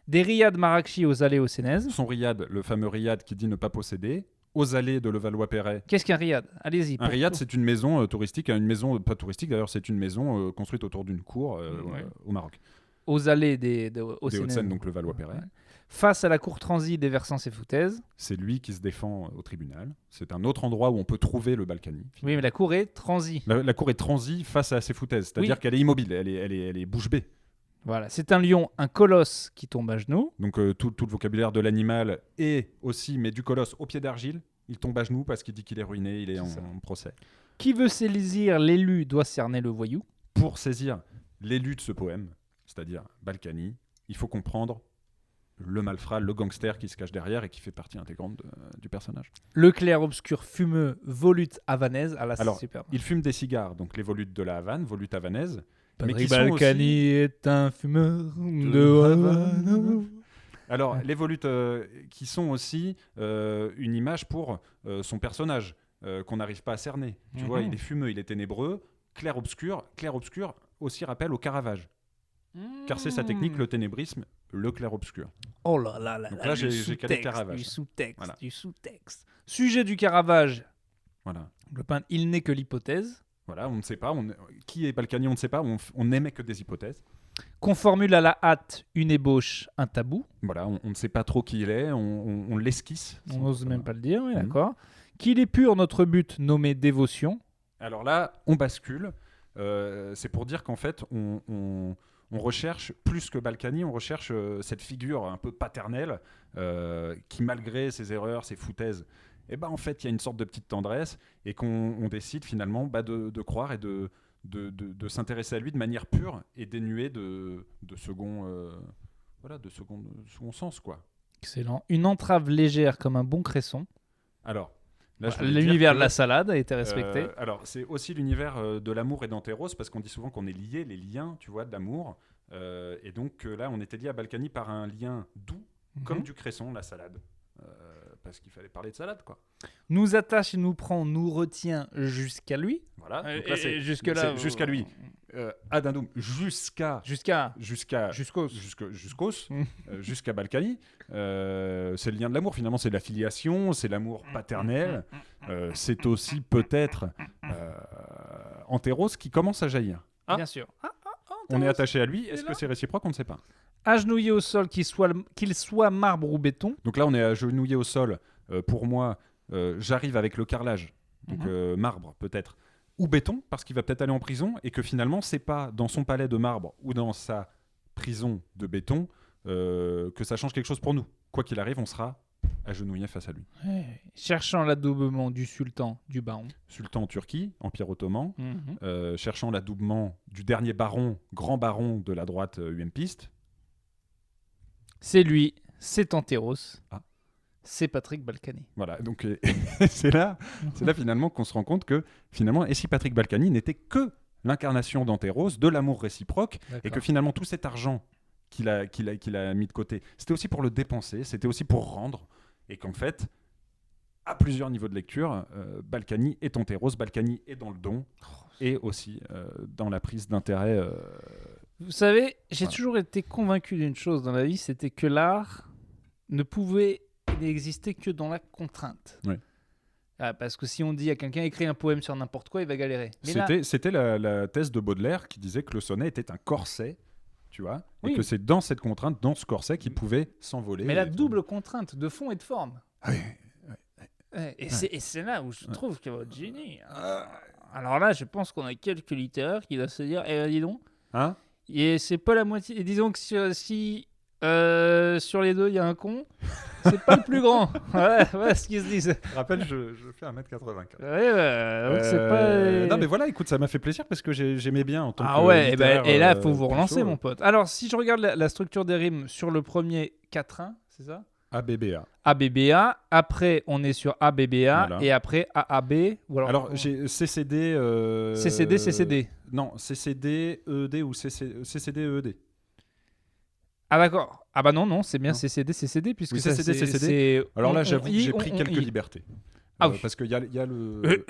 Des riades Marrakchi aux allées aux Sénèzes. Son riad, le fameux riad qui dit ne pas posséder, aux allées de Levallois-Perret. Qu'est-ce qu'un riad? Allez-y. Un riad, c'est une maison touristique, une maison pas touristique d'ailleurs, c'est une maison construite autour d'une cour Ouais. au Maroc. Aux allées aux Des Sénèzes. Hauts-de-Seine, donc Levallois-Perret. Ouais. Face à la cour transie des Versants et Foutaises. C'est lui qui se défend au tribunal. C'est un autre endroit où on peut trouver le Balkany. Oui, mais la cour est transie. La cour est transie face à ses foutaises, c'est-à-dire Oui. qu'elle est immobile, elle est bouche bée. Voilà. C'est un lion, un colosse qui tombe à genoux. Donc tout le vocabulaire de l'animal et aussi, mais du colosse au pied d'argile, il tombe à genoux parce qu'il dit qu'il est ruiné, il est C'est ça. en procès. Qui veut saisir l'élu doit cerner le voyou. Pour saisir l'élu de ce poème, c'est-à-dire Balkany, il faut comprendre le malfrat, le gangster qui se cache derrière et qui fait partie intégrante du personnage. Le clair-obscur fumeux volute havanaise. Ah là, c'est Alors, super. Il fume des cigares, donc les volutes de la Havane, volutes havanaises, mais qui Patrick sont Balkany est un fumeur de Havane. Alors, les volutes qui sont aussi une image pour son personnage, qu'on n'arrive pas à cerner. Tu vois, il est fumeux, il est ténébreux, clair-obscur aussi rappelle au Caravage. Car c'est sa technique, le ténébrisme, le clair-obscur. Oh là là là Donc là, là, du j'ai calé sous-texte, Caravage. du sous-texte, Voilà. du sous-texte. Sujet du Caravage. Voilà. Le peintre, il n'est que l'hypothèse. Voilà, on ne sait pas. Qui est Balkany, on ne sait pas. On n'émet que des hypothèses. Qu'on formule à la hâte une ébauche, un tabou. Voilà, on ne sait pas trop qui il est. On l'esquisse. On n'ose même pas le dire, oui, Mhm. d'accord. Qu'il est pur notre but nommé dévotion. Alors là, on bascule. C'est pour dire qu'en fait, on recherche plus que Balkany, on recherche cette figure un peu paternelle qui, malgré ses erreurs, ses foutaises, et en fait, il y a une sorte de petite tendresse et qu'on décide finalement de croire et de s'intéresser à lui de manière pure et dénuée de second sens, quoi. Excellent. Une entrave légère comme un bon cresson. Alors, là, je voulais L'univers dire de la que, salade a été respecté. alors, c'est aussi l'univers de l'amour et d'Antéros, parce qu'on dit souvent qu'on est liés, les liens, tu vois, de l'amour. Et donc là, on était lié à Balkany par un lien doux, comme du cresson, la salade. Parce qu'il fallait parler de salade, quoi. Nous attache et nous prend, nous retient jusqu'à lui. Voilà. Et- Donc là, et jusque-là, c'est jusqu'à lui. Adindum, jusqu'à Balkany. C'est le lien de l'amour, finalement, c'est la filiation, c'est l'amour paternel. C'est aussi peut-être Antéros qui commence à jaillir. Ah, Bien sûr. on est attaché à lui, est est-ce là. que c'est réciproque? On ne sait pas. Agenouillé au sol, qu'il soit marbre ou béton. Donc là, on est agenouillé au sol. Pour moi, j'arrive avec le carrelage, donc marbre peut-être, ou béton, parce qu'il va peut-être aller en prison, et que finalement, c'est pas dans son palais de marbre ou dans sa prison de béton que ça change quelque chose pour nous. Quoi qu'il arrive, on sera agenouillé face à lui. Cherchant l'adoubement du sultan du baron. Sultan en Turquie, Empire ottoman, cherchant l'adoubement du dernier baron, grand baron de la droite UMPiste. C'est lui, c'est Antéros. Ah. C'est Patrick Balkany. Voilà, donc c'est là finalement qu'on se rend compte que finalement, et si Patrick Balkany n'était que l'incarnation d'Antéros, de l'amour réciproque, et que finalement tout cet argent qu'il a mis de côté, c'était aussi pour le dépenser, c'était aussi pour rendre, et qu'en fait, à plusieurs niveaux de lecture, Balkany est Antéros, Balkany est dans le don, et aussi dans la prise d'intérêt. Vous savez, j'ai Voilà. toujours été convaincu d'une chose dans la vie, c'était que l'art ne pouvait n'exister que dans la contrainte. Oui. Parce que si on dit à quelqu'un écrit un poème sur n'importe quoi, il va galérer. Mais là, C'était la thèse de Baudelaire qui disait que le sonnet était un corset, tu vois, Oui. et que c'est dans cette contrainte, dans ce corset, qu'il pouvait s'envoler. mais la double contrainte de fond et de forme. Ah oui. Et c'est là où je trouve que votre génie. Alors là, je pense qu'on a quelques littéraires qui doivent se dire, dis donc, Hein? et c'est pas la moitié. Et disons que si sur les deux, il y a un con, c'est pas le plus grand. Ouais, ce qu'ils se disent. Je rappelle, je fais 1m84. Ouais, donc c'est pas... Non mais voilà, écoute, ça m'a fait plaisir parce que j'aimais bien en tant que Ah ouais, littéraire, et là, il faut vous plus relancer, chaud. mon pote. Alors, si je regarde la structure des rimes sur le premier quatrain, c'est ça? ABBA. ABBA. Après, on est sur ABBA. Voilà. Et après, AAB. Ou Alors, j'ai CCD. CCD. Non, CCD, EED ou CCD, EED. Ah d'accord. Ah bah non, c'est bien Non. CCD, puisque Oui, ça, CCD. Alors là, on j'avoue que y, j'ai pris on quelques y. libertés. Ah oui. Parce qu'il y a le.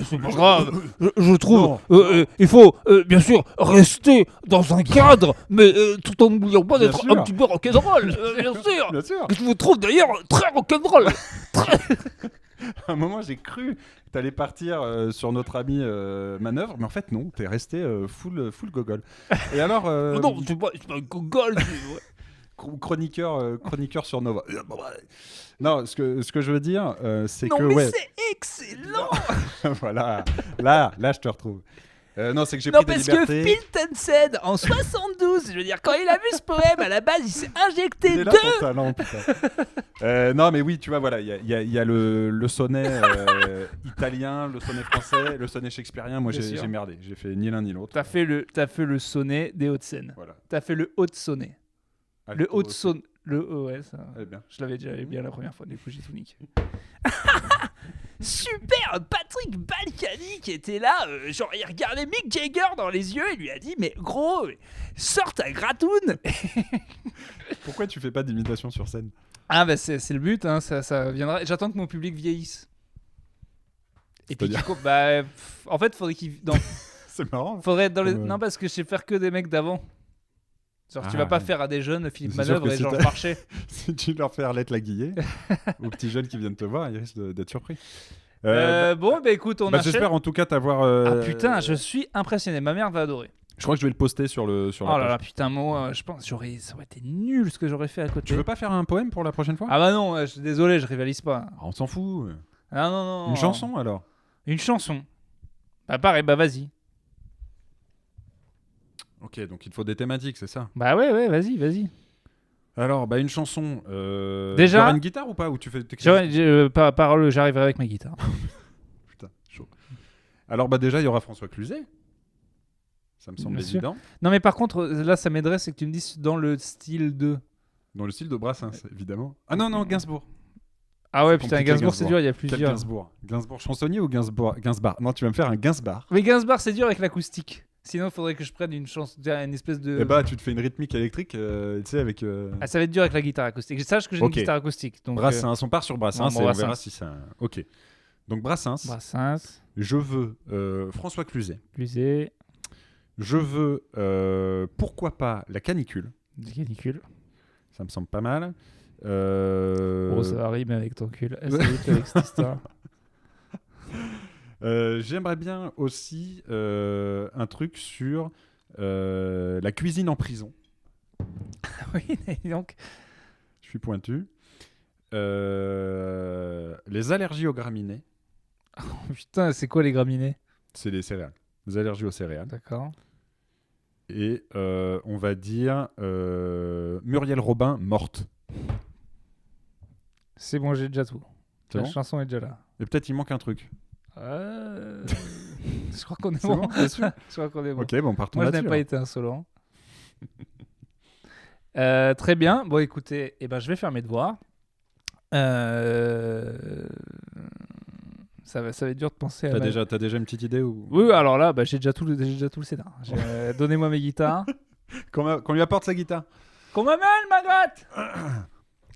C'est pas grave. Je trouve, Non. il faut bien sûr rester dans un cadre, mais tout en n'oubliant pas Bien d'être sûr. un petit peu rock'n'roll, bien sûr. Bien sûr. Que je vous trouve d'ailleurs très rock'n'roll. À un moment, j'ai cru que t'allais partir sur notre ami Manœuvre, mais en fait, non, t'es resté full gogol. Et alors. Non, c'est pas un gogol. Chroniqueur sur Nova. Non, ce que je veux dire, c'est Non que. mais Ouais, c'est excellent. voilà. Là, je te retrouve. Non, c'est que j'ai Non, pris des parce que libertés. Phil Townsend, en 72, je veux dire, quand il a vu ce poème, à la base, il s'est Il injecté est là, deux. ton talent, putain. Non, mais oui, tu vois, voilà, il y a le sonnet italien, le sonnet français, le sonnet shakespearien. Moi, Bien sûr. j'ai merdé. J'ai fait ni l'un ni l'autre. T'as fait le sonnet des Hauts-de-Seine. Voilà. T'as fait le haut-de-sonnet. Le Alto, haut-de-sonnet. Ouais, ça. Eh bien. Je l'avais déjà bien la première fois, du coup, j'ai tout niqué. Super, Patrick Balkany qui était là, genre il regardait Mick Jagger dans les yeux et lui a dit mais gros, sors ta gratoune. Pourquoi tu fais pas d'imitation sur scène? Ah bah c'est le but, hein, ça viendra. J'attends que mon public vieillisse. Et puis C'est-à-dire en fait faudrait qu'il C'est marrant. faudrait être dans les... Ouais. Non parce que je sais faire que des mecs d'avant. Genre tu Ah, vas pas ouais. faire à des jeunes Philippe C'est sûr Manœuvre que et si Georges t'as- Marchais. Si tu leur fais Arlette Laguillet, aux petits jeunes qui viennent te voir, ils risquent d'être surpris. Bon bah écoute on achète. J'espère en tout cas t'avoir. Ah putain, je suis impressionné, ma mère va adorer. Je crois que je vais le poster sur la Oh là page. là, putain, moi, je pense ça aurait été nul ce que j'aurais fait à côté. Tu veux pas faire un poème pour la prochaine fois? Ah bah non, je suis désolé, je rivalise pas. Ah, on s'en fout. Ah non, non. Une chanson alors? Une chanson. Bah pareil, bah vas-y. Ok, donc il te faut des thématiques, c'est ça? Bah ouais, vas-y. Alors, bah une chanson. Déjà- Tu auras une guitare ou pas? Ou tu fais Parole, j'arriverai avec ma guitare. Putain, chaud. Alors, bah déjà, il y aura François Cluzet. Ça me semble Bien sûr. évident. Non mais par contre, là ça m'aiderait, c'est que tu me dises dans le style de... Dans le style de Brassens, évidemment. Ah non, Gainsbourg. Ah ouais, C'est putain, compliqué, Gainsbourg c'est dur, il y a Quel plusieurs. Gainsbourg? Gainsbourg chansonnier ou Gainsbar? Non, tu vas me faire un Gainsbar. Mais Gainsbourg c'est dur avec l'acoustique. Sinon il faudrait que je prenne une chanson, une espèce de... Et bah, tu te fais une rythmique électrique, tu sais, avec. Ah ça va être dur avec la guitare acoustique. Sache que j'ai Ok. une guitare acoustique. Donc, Brassens, on part sur Brassens non, bon, et on Brassens. verra si ça. Ok. Donc Brassens, Brassens, je veux François Cluzet. Cluzet, Je veux pourquoi pas la canicule. canicule. Ça me semble pas mal. Oh ça va rimer avec ton cul. Ça va vite avec cette histoire. J'aimerais bien aussi un truc sur la cuisine en prison. Oui, et donc... Je suis pointu. Les allergies aux graminées. Oh, putain, c'est quoi les graminées? C'est les céréales. Les allergies aux céréales. D'accord. Et on va dire Muriel Robin morte. C'est bon, j'ai déjà tout. C'est La bon chanson est déjà là. Et peut-être il manque un truc. Je crois qu'on est C'est bon. bon, t'es sûr Je crois qu'on est bon. Ok, bon, partons Moi, je là-dessus. n'ai pas été insolent. Très bien. Bon, écoutez, je vais faire mes devoirs. Ça va être dur de penser à... T'as déjà une petite idée ou... Oui, alors là, j'ai déjà tout le scénar. Donnez-moi mes guitares. Qu'on lui apporte sa guitare. Qu'on m'amène, ma droite.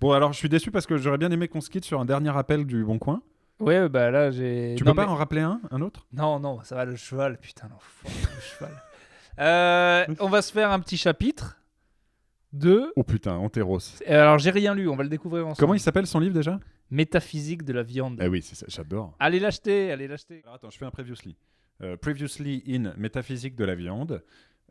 Bon, alors je suis déçu parce que j'aurais bien aimé qu'on se quitte sur un dernier appel du Bon Coin. Ouais, bah là, j'ai... Tu Non, peux pas mais- en rappeler un autre? Non, ça va, le cheval. Putain, non, le cheval. On va se faire un petit chapitre de... Oh putain, Anteros. Alors, j'ai rien lu, on va le découvrir ensemble. Comment il s'appelle son livre déjà? Métaphysique de la viande. Eh oui, c'est ça, j'adore. Allez l'acheter. Alors attends, je fais un previously. Previously in Métaphysique de la viande,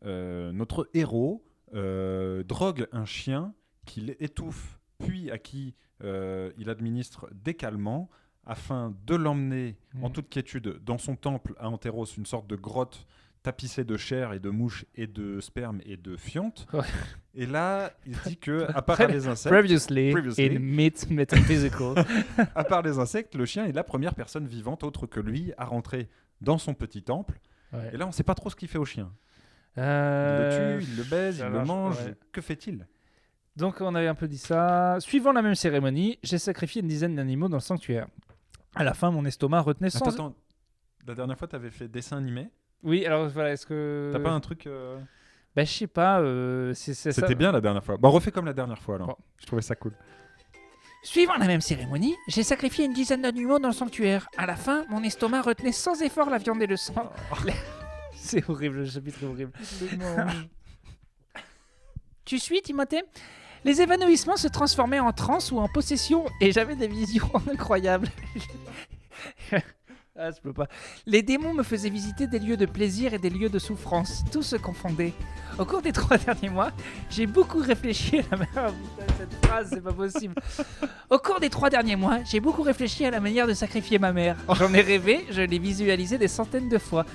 notre héros drogue un chien qu'il étouffe, puis à qui il administre des calmants afin de l'emmener en toute quiétude dans son temple à Anteros, une sorte de grotte tapissée de chair et de mouches et de sperme et de fientes. Ouais. Et là, il dit que à part les insectes, Previously Previously. in Meat Metaphysical. à part les insectes, le chien est la première personne vivante autre que lui à rentrer dans son petit temple. Ouais. Et là, on ne sait pas trop ce qu'il fait au chien. Il Euh, le tue, il le baise, il ça le marche, mange. ouais. Que fait-il? Donc on avait un peu dit ça. Suivant la même cérémonie, j'ai sacrifié une dizaine d'animaux dans le sanctuaire. À la fin, mon estomac retenait sans... Attends, la dernière fois, t'avais fait dessin animé. Oui, alors voilà, est-ce que... T'as pas un truc... Bah je sais pas, c'est ça. C'était bien la dernière fois. Bon, refais comme la dernière fois, alors. Bon. Je trouvais ça cool. Suivant la même cérémonie, j'ai sacrifié une dizaine d'animaux dans le sanctuaire. À la fin, mon estomac retenait sans effort la viande et le sang. C'est horrible, le chapitre est horrible. Tu suis, Timothée ? Les évanouissements se transformaient en transe ou en possession et j'avais des visions incroyables. Ah, je peux pas. Les démons me faisaient visiter des lieux de plaisir et des lieux de souffrance. Tout se confondait. Au cours des 3 derniers mois, j'ai beaucoup réfléchi à la manière... Putain, cette phrase, c'est pas possible. Au cours des 3 derniers mois, j'ai beaucoup réfléchi à la manière de sacrifier ma mère. J'en ai rêvé, je l'ai visualisé des centaines de fois.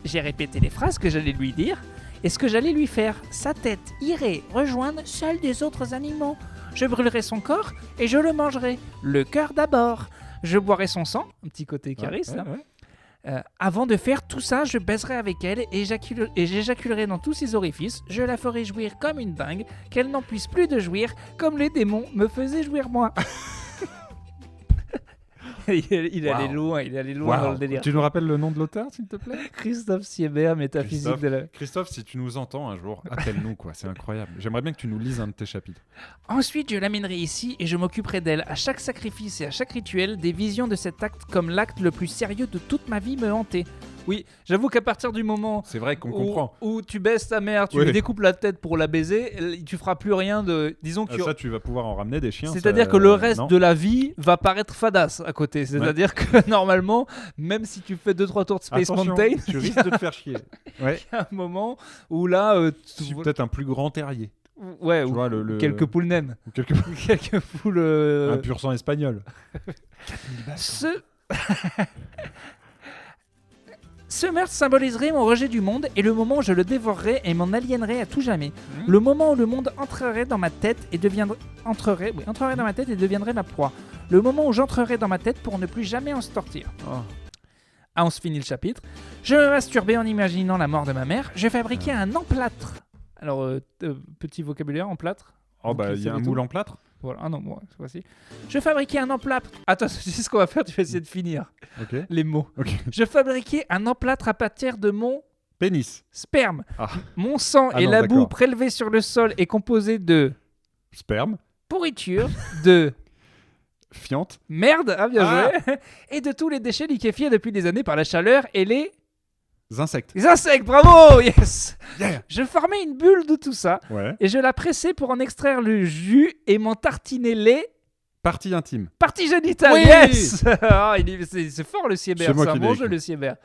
J'ai répété les phrases que j'allais lui dire et ce que j'allais lui faire. Sa tête irait rejoindre celle des autres animaux. Je brûlerai son corps et je le mangerai. Le cœur d'abord. Je boirai son sang, un petit côté Caris, là. Avant de faire tout ça, je baiserai avec elle et j'éjaculerai dans tous ses orifices. Je la ferai jouir comme une dingue, qu'elle n'en puisse plus de jouir, comme les démons me faisaient jouir moi. il allait loin dans le délire. Tu nous rappelles le nom de l'auteur, s'il te plaît? Christophe Siebert, métaphysique de la... Christophe, si tu nous entends un jour, appelle-nous, quoi. C'est incroyable. J'aimerais bien que tu nous lises un de tes chapitres. Ensuite, je l'amènerai ici et je m'occuperai d'elle. À chaque sacrifice et à chaque rituel, des visions de cet acte comme l'acte le plus sérieux de toute ma vie me hantaient. Oui, j'avoue qu'à partir du moment C'est vrai qu'on comprend. où tu baisses ta mère, tu lui découpes la tête pour la baiser, tu feras plus rien de... Disons que... Ça, tu vas pouvoir en ramener des chiens. C'est-à-dire que le reste de la vie va paraître fadasse à côté. C'est-à-dire que normalement, même si tu fais 2-3 tours de Space Mountain, tu risques de te faire chier. Ouais. il y a un moment où là... Peut-être un plus grand terrier. Ouais, tu ou vois, quelques poules naines. Ou quelques poules... Un pur sang espagnol. Ce meurtre symboliserait mon rejet du monde et le moment où je le dévorerai et m'en aliénerai à tout jamais. Le moment où le monde entrerait dans ma tête et deviendrait ma proie. Le moment où j'entrerai dans ma tête pour ne plus jamais en sortir. Ah, on se finit le chapitre. Je me masturbai en imaginant la mort de ma mère. Je fabriquais un emplâtre. Alors, petit vocabulaire, emplâtre. Oh bah, il y a un moule en plâtre. Voilà, ah non, moi, cette fois-ci. Je fabriquais un emplâtre. Attends, tu sais ce qu'on va faire, tu vas essayer de finir les mots. Okay. Je fabriquais un emplâtre à partir de mon pénis, sperme. Mon sang et la boue prélevés sur le sol est composé de sperme, pourriture, de fiente, merde, bien joué, et de tous les déchets liquéfiés depuis des années par la chaleur et les insectes. Les insectes, bravo, yes. Yeah. Je formais une bulle de tout ça et je la pressais pour en extraire le jus et m'en tartiner les parties intimes. Parties génitales, yes. C'est fort le Siebert, c'est un bon jeu le Siebert.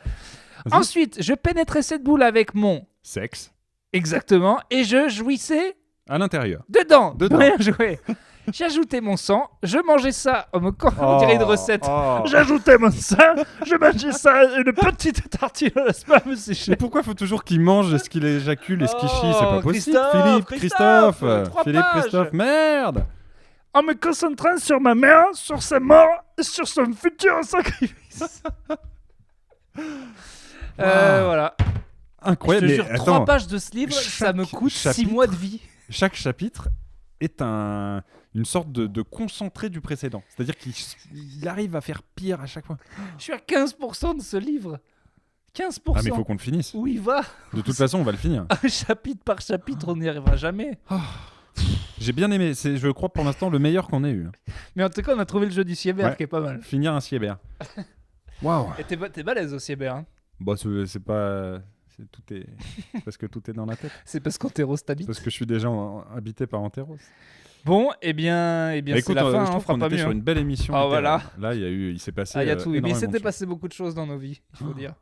Ensuite, je pénétrais cette boule avec mon sexe. Exactement, et je jouissais à l'intérieur. Dedans. Bien joué. J'ajoutais mon sang, je mangeais ça, on dirait une recette. J'ajoutais mon sang, je mangeais ça, une petite tartine à la sperme séchée. Mais pourquoi faut toujours qu'il mange ce qu'il éjacule et ce qu'il chie? C'est pas possible. Philippe, Christophe, merde. En me concentrant sur ma mère, sur sa mort, sur son futur sacrifice. Voilà. Incroyable. Je te jure, 3 pages de ce livre, ça me coûte 6 mois de vie. Chaque chapitre est une sorte de concentré du précédent. C'est-à-dire qu'il arrive à faire pire à chaque fois. Je suis à 15% de ce livre. 15%. Ah mais il faut qu'on le finisse. Où il va? De toute façon, on va le finir. Chapitre par chapitre, on n'y arrivera jamais. J'ai bien aimé. C'est, je crois, pour l'instant, le meilleur qu'on ait eu. Mais en tout cas, on a trouvé le jeu du Siebert qui est pas mal. Finir un Siebert. Waouh. Et t'es balèze au Siebert. Hein. Bah, c'est pas... Tout est... parce que tout est dans la tête. C'est parce qu'Anteros t'habite. Parce que je suis déjà habité par Anteros. Bon, eh bien écoute, c'est la fin, je trouve qu'on était sur une belle émission. Voilà. Là, il s'est passé. Il y a tout. Mais il s'était passé beaucoup de choses dans nos vies, il faut dire.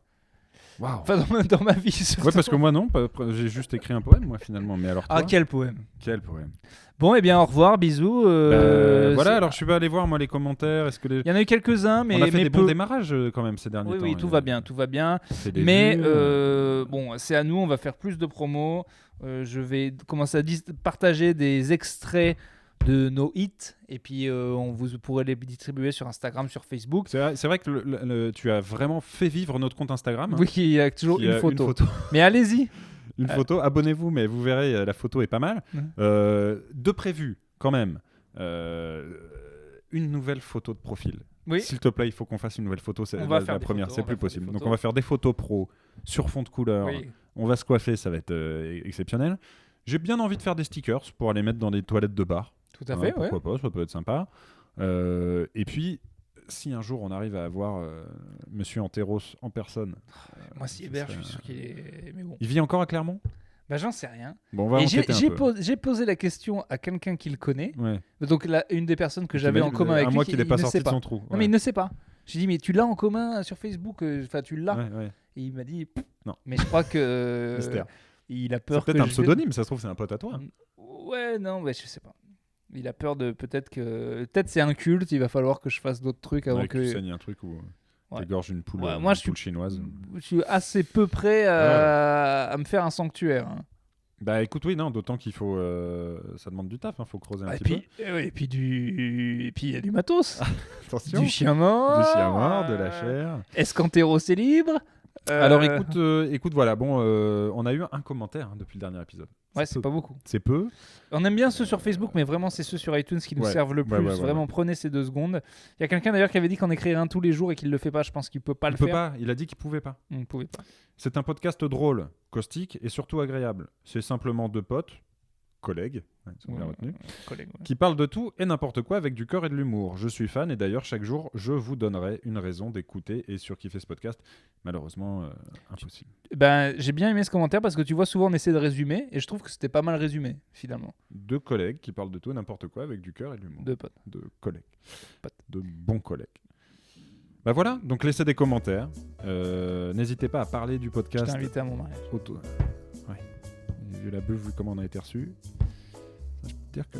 Waouh. Enfin, dans ma vie, surtout. Ouais, parce que moi, non. J'ai juste écrit un poème, moi, finalement. Mais alors, toi, quel poème. Quel poème. Bon, eh bien, au revoir, bisous. Voilà, alors je suis pas allé voir, moi, les commentaires. Est-ce que il y en a eu quelques-uns, mais... On a fait des bons démarrages, quand même, ces derniers temps. Oui, tout va bien. Mais, bon, c'est à nous, on va faire plus de promos. Je vais commencer à partager des extraits de nos hits et puis vous pourrez les distribuer sur Instagram, sur Facebook. C'est vrai que tu as vraiment fait vivre notre compte Instagram. Oui, il y a toujours une photo. Mais allez-y. Une photo, abonnez-vous, mais vous verrez, la photo est pas mal. De prévu, quand même, une nouvelle photo de profil. Oui. S'il te plaît, il faut qu'on fasse une nouvelle photo. C'est On va faire la des première, photos, c'est on plus va faire des possible. Donc photos. on va faire des photos pro sur fond de couleur. Oui. On va se coiffer, ça va être exceptionnel. J'ai bien envie de faire des stickers pour aller mettre dans des toilettes de bar. Tout à fait, Pourquoi pas, ça peut être sympa. Et puis, si un jour on arrive à avoir Monsieur Anteros en personne. Moi, si Hébert, je suis sûr qu'il est. Mais bon. Il vit encore à Clermont ? Bah, j'en sais rien. Bon, on va Et enquêter un peu. j'ai posé la question à quelqu'un qui le connaît. Ouais. Donc, une des personnes que j'avais en commun avec un lui. mois qu'il n'est pas ne sorti sait de son trou. Non, mais il ne sait pas. J'ai dit, mais tu l'as en commun sur Facebook. Enfin, tu l'as. Ouais. Et il m'a dit, non. Mais je crois que. Mystère. Il a C'est peur que. peut-être un pseudonyme, ça se trouve, c'est un pote à toi. Ouais, non, mais je sais pas. Il a peur de peut-être c'est un culte, il va falloir que je fasse d'autres trucs avant que tu saignes un truc ou t'égorges une poule, moi, poule chinoise. Je suis assez peu prêt à me faire un sanctuaire. Hein. Bah écoute, oui, non, d'autant qu'il faut. Ça demande du taf, faut creuser un petit peu. Et puis il y a du matos. Attention. Du chien mort. Du chien mort, de la chair. Est-ce qu'Antero c'est libre Alors écoute, voilà, bon, on a eu un commentaire depuis le dernier épisode. Ouais, c'est pas beaucoup. C'est peu. On aime bien ceux sur Facebook, mais vraiment, c'est ceux sur iTunes qui nous servent le plus. Vraiment, prenez ces 2 secondes. Il y a quelqu'un d'ailleurs qui avait dit qu'on écrirait un tous les jours et qu'il le fait pas. Je pense qu'il peut pas le faire. Il a dit qu'il pouvait pas. On pouvait pas. C'est un podcast drôle, caustique et surtout agréable. C'est simplement 2 potes, collègues, ils sont bien retenus, qui parlent de tout et n'importe quoi avec du cœur et de l'humour. Je suis fan et d'ailleurs chaque jour je vous donnerai une raison d'écouter et surkiffer ce podcast. Malheureusement, impossible. Ben, j'ai bien aimé ce commentaire parce que tu vois souvent on essaie de résumer et je trouve que c'était pas mal résumé finalement. 2 collègues qui parlent de tout et n'importe quoi avec du cœur et de l'humour. 2 potes. 2 collègues. De bons collègues. Bah voilà, donc laissez des commentaires. N'hésitez pas à parler du podcast. Je t'ai invité à mon mariage. Ouais. Vu la bœuf, vu comment on a été reçu, je peux te dire que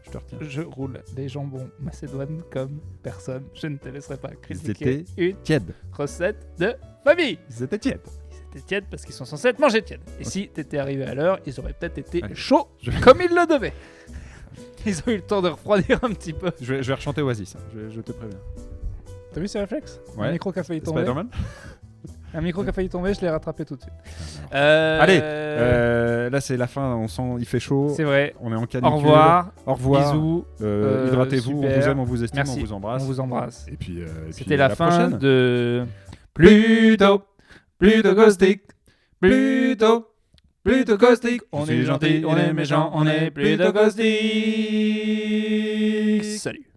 je te retiens. Je roule des jambons macédoines comme personne. Je ne te laisserai pas Ils critiquer étaient une tièdes. recette de famille. Ils étaient tièdes. Ils étaient tièdes parce qu'ils sont censés être mangés tièdes. Et si t'étais arrivé à l'heure, ils auraient peut-être été chauds comme ils le devaient. Ils ont eu le temps de refroidir un petit peu. Je vais rechanter Oasis, hein. Je te préviens. T'as vu ce réflexe? Ouais. Un micro qui a failli tomber. Spider-Man. Un micro qui a failli tomber, je l'ai rattrapé tout de suite. Allez, là c'est la fin, on sent, il fait chaud. C'est vrai. On est en canicule. Au revoir. Bisous. Hydratez-vous, super. on vous aime, on vous estime, Merci. on vous embrasse. On vous embrasse. Et puis, c'était la fin prochaine. de Plutôt caustique. Plutôt caustique. On est gentil, on est méchant, on est plutôt caustique. Salut.